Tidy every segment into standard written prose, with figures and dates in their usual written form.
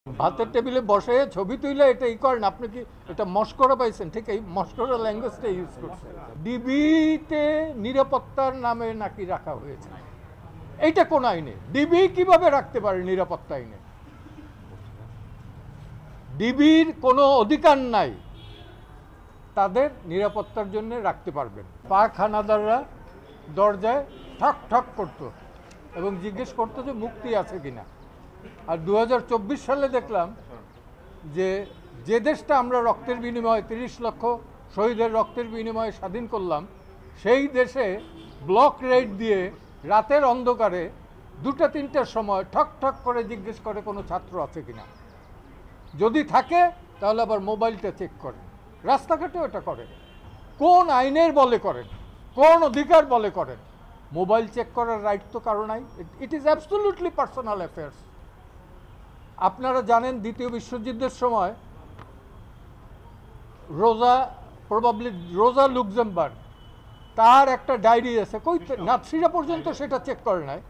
ভাতের টেবিলে বসে ছবি তুইলে এটা ই করেন, আপনি কি এটা মস্করা পাইছেন? ঠিক এই মস্করা ল্যাঙ্গুয়েজটা ইউজ করছেন। ডিবিতে নিরাপত্তার নামে নাকি রাখা হয়েছে, এইটা কোন আইনে? ডিবি কিভাবে রাখতে পারে নিরাপত্তা আইনে? ডিবির কোনো অধিকার নাই তাদের নিরাপত্তার জন্য রাখতে পারবেন। পাক হানাদাররা দরজায় ঠক ঠক করতো এবং জিজ্ঞেস করতো যে মুক্তি আছে কিনা। আর 2024 সালে দেখলাম যে যে দেশটা আমরা রক্তের বিনিময়ে 30 লক্ষ শহীদের রক্তের বিনিময়ে স্বাধীন করলাম, সেই দেশে ব্লক রেড দিয়ে রাতের অন্ধকারে 2টা-3টার সময় ঠক ঠক করে জিজ্ঞেস করে কোনো ছাত্র আছে কিনা। যদি থাকে তাহলে আবার মোবাইলটা চেক করে, রাস্তাঘাটেও এটা করে। কোন আইনের বলে করেন, কোন অধিকার বলে করেন? মোবাইল চেক করার রাইট তো কারো নাই। It is absolutely personal affairs. আপনারা জানেন দ্বিতীয় বিশ্বযুদ্ধের সময় রোজা লুক্সেমবার্গ, তার একটা ডায়েরি আছে, কই নাৎসিরা পর্যন্ত সেটা চেক করে নাই।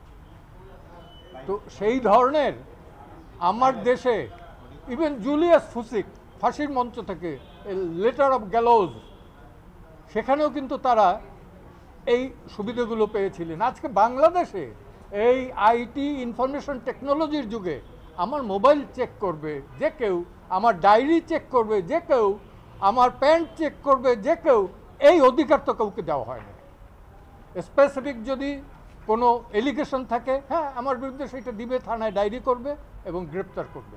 তো সেই ধরনের আমার দেশে ইভেন জুলিয়াস ফুসিক ফাঁসির মঞ্চ থেকে লেটার অফ গ্যালোজ, সেখানেও কিন্তু তারা এই সুবিধাগুলো পেয়েছিলেন। আজকে বাংলাদেশে এই আইটি ইনফরমেশন টেকনোলজির যুগে আমার মোবাইল চেক করবে যে কেউ, আমার ডায়েরি চেক করবে যে কেউ, আমার প্যান্ট চেক করবে যে কেউ, এই অধিকার তো কাউকে দেওয়া হয় না। স্পেসিফিক যদি কোনো এলিগেশন থাকে, হ্যাঁ আমার বিরুদ্ধে সেটা দিবে, থানায় ডায়েরি করবে এবং গ্রেপ্তার করবে।